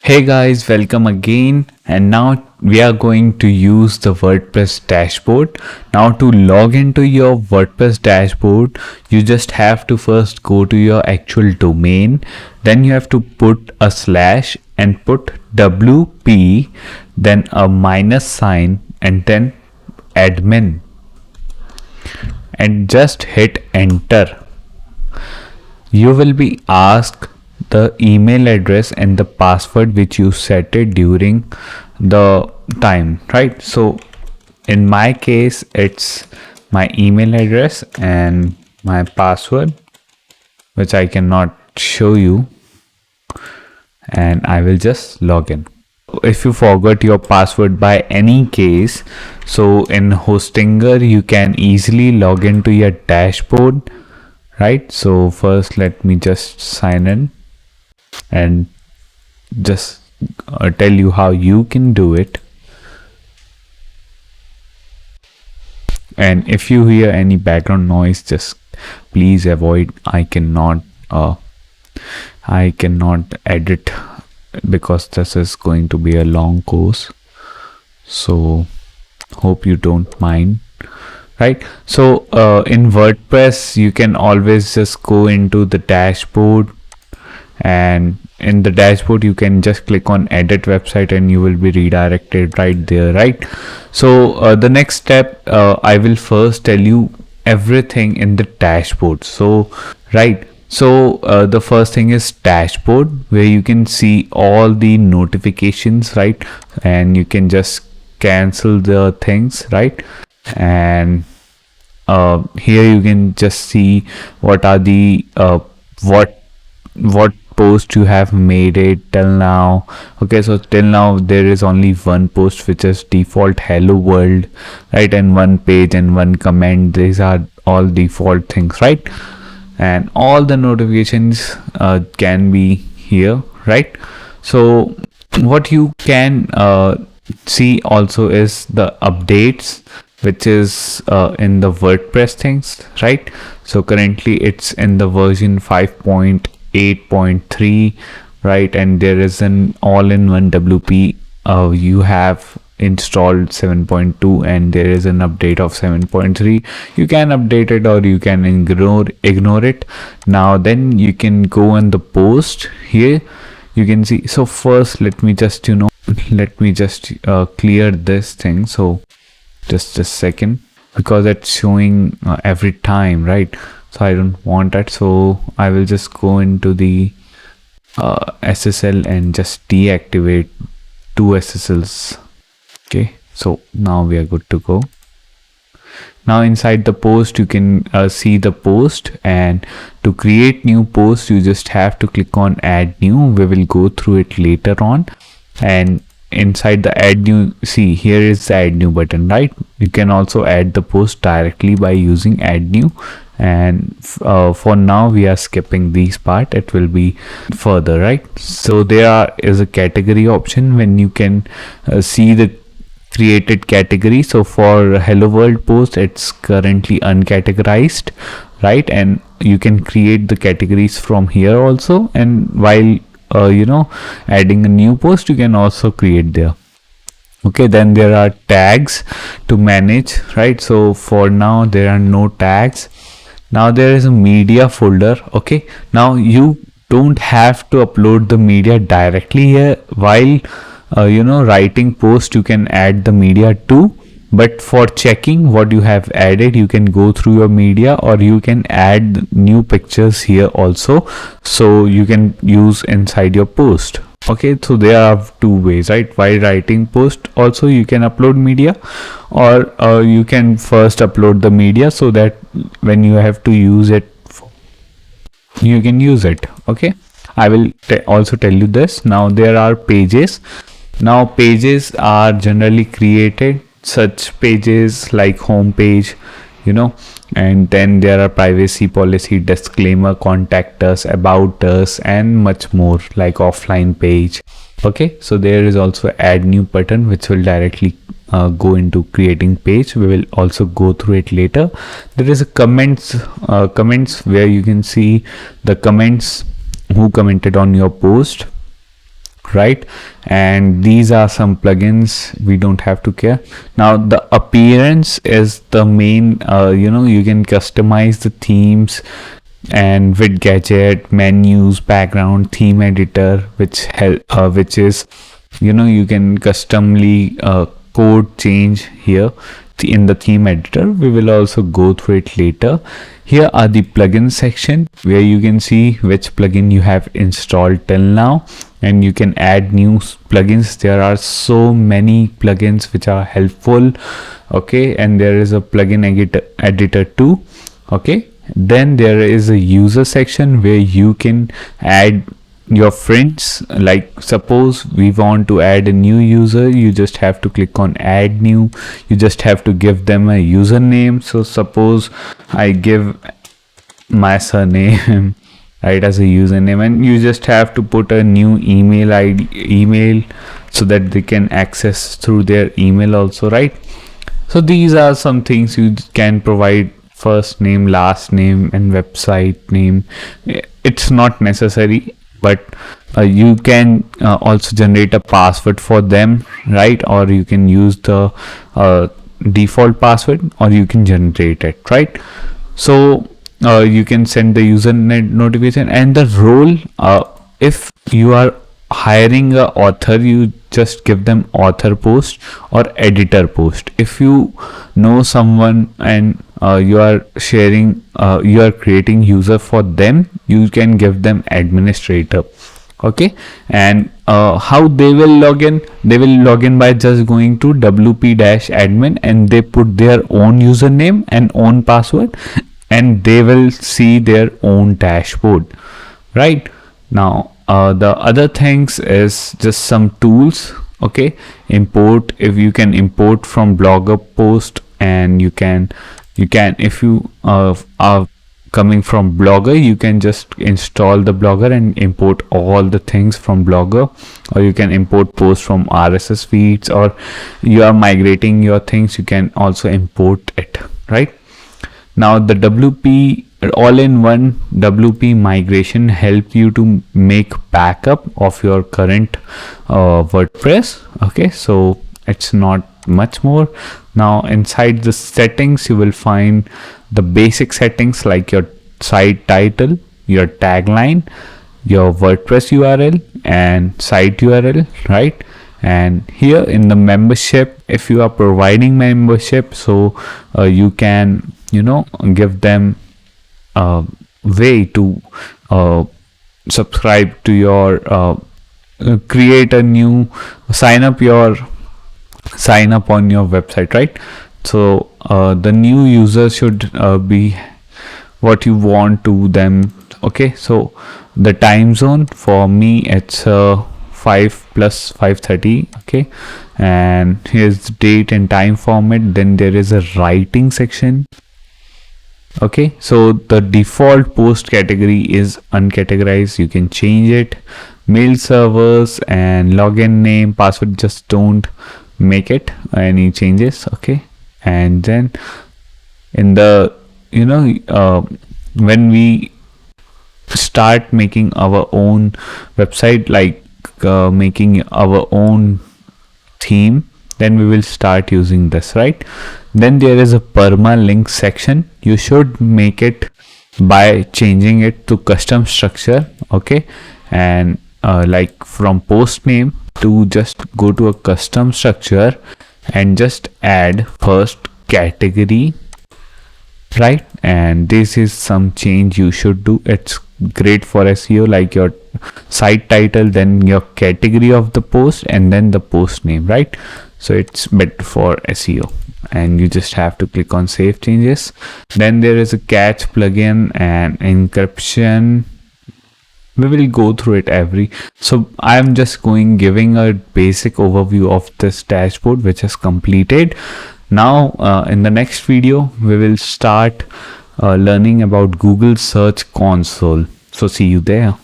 Hey guys, welcome again. And now we are going to use the WordPress dashboard. Now to log into your WordPress dashboard, you just have to first go to your actual domain. Then you have to put a slash and put WP, then a minus sign and then admin and just hit enter. You will be asked the email address and the password which you set it during the time, right? So in my case, it's my email address and my password, which I cannot show you, and I will just log in. If you forgot your password by any case, so in Hostinger you can easily log into your dashboard, right? So first let me just sign in and just tell you how you can do it. And if you hear any background noise, just please avoid. I cannot edit because this is going to be a long course, so hope you don't mind, right? So in WordPress you can always just go into the dashboard, and in the dashboard you can just click on edit website and you will be redirected right there, right? So the next step, I will first tell you everything in the dashboard. So the first thing is dashboard, where you can see all the notifications, right? And you can just cancel the things, right? And here you can just see what are the what post you have made it till now. Okay, so till now there is only one post which is default hello world, right? And one page and one comment. These are all default things, right? And all the notifications can be here, right? So what you can see also is the updates, which is in the WordPress things, right? So currently it's in the version 5.8.3, right? And there is an all-in-one WP. You have installed 7.2 and there is an update of 7.3. You can update it or you can ignore it. Now then you can go on the post. Here you can see. So first let me just clear this thing. So just a second, because it's showing every time, right? So I don't want that, so I will just go into the SSL and just deactivate 2 SSLs. Okay, so now we are good to go. Now inside the post you can see the post, and to create new post you just have to click on add new. We will go through it later on. And inside the add new, see here is the add new button, right? You can also add the post directly by using add new, and for now we are skipping this part. It will be further, right? So there is a category option when you can see the created category. So for hello world post it's currently uncategorized, right? And you can create the categories from here also, and while adding a new post you can also create there. Okay, then there are tags to manage, right? So for now there are no tags. Now there is a media folder. Okay, now you don't have to upload the media directly here. While writing post you can add the media too, but for checking what you have added you can go through your media, or you can add new pictures here also, so you can use inside your post. Okay, so there are 2 ways, right? While writing post also you can upload media, or you can first upload the media so that when you have to use it you can use it. Okay, I will also tell you this. Now there are pages. Now pages are generally created, such pages like home page, and then there are privacy policy, disclaimer, contact us, about us, and much more, like offline page. Okay, so there is also add new button which will directly go into creating page. We will also go through it later. There is a comments where you can see the comments, who commented on your post, right? And these are some plugins, we don't have to care. Now the appearance is the main, you can customize the themes and with gadget, menus, background, theme editor, which is, you can customly code change here in the theme editor. We will also go through it later. Here are the plugin section where you can see which plugin you have installed till now, and you can add new plugins. There are so many plugins which are helpful, okay? And there is a plugin editor too, okay? Then there is a user section where you can add your friends. Like suppose we want to add a new user, you just have to click on add new. You just have to give them a username. So suppose I give my surname right as a username, and you just have to put a new email so that they can access through their email also, right? So these are some things you can provide: first name, last name, and website name. It's not necessary, but you can also generate a password for them, right? Or you can use the default password, or you can generate it, right? So you can send the user notification and the role. If you are hiring a author, you just give them author post or editor post. If you know someone and you are sharing, you are creating user for them, you can give them administrator, okay? And how they will log in? They will log in by just going to wp-admin, and they put their own username and own password, and they will see their own dashboard, right? Now the other things is just some tools, okay? Import, if you can import from Blogger post, and you can if you are coming from Blogger, you can just install the Blogger and import all the things from Blogger, or you can import posts from RSS feeds, or you are migrating your things, you can also import it, right? Now the WP all-in-one WP migration help you to make backup of your current WordPress, okay? So it's not much more. Now inside the settings, you will find the basic settings like your site title, your tagline, your WordPress URL, and site URL, right? And here in the membership, if you are providing membership, so you can give them a way to subscribe to your create a new sign up on your website, right? So the new user should be what you want to them, okay? So the time zone for me, it's 5 plus 5:30, okay? And here's the date and time format. Then there is a writing section, okay? So the default post category is uncategorized, you can change it. Mail servers and login name, password, just don't make it any changes, okay? And then in the when we start making our own website, like making our own theme, then we will start using this, right? Then there is a permalink section. You should make it by changing it to custom structure, okay? And like from post name to just go to a custom structure and just add first category, right? And this is some change you should do. It's great for SEO, like your site title, then your category of the post, and then the post name, right? So it's better for SEO, and you just have to click on save changes. Then there is a catch plugin and encryption. We will go through it so I'm just giving a basic overview of this dashboard which is completed. Now in the next video we will start learning about Google Search Console. So see you there.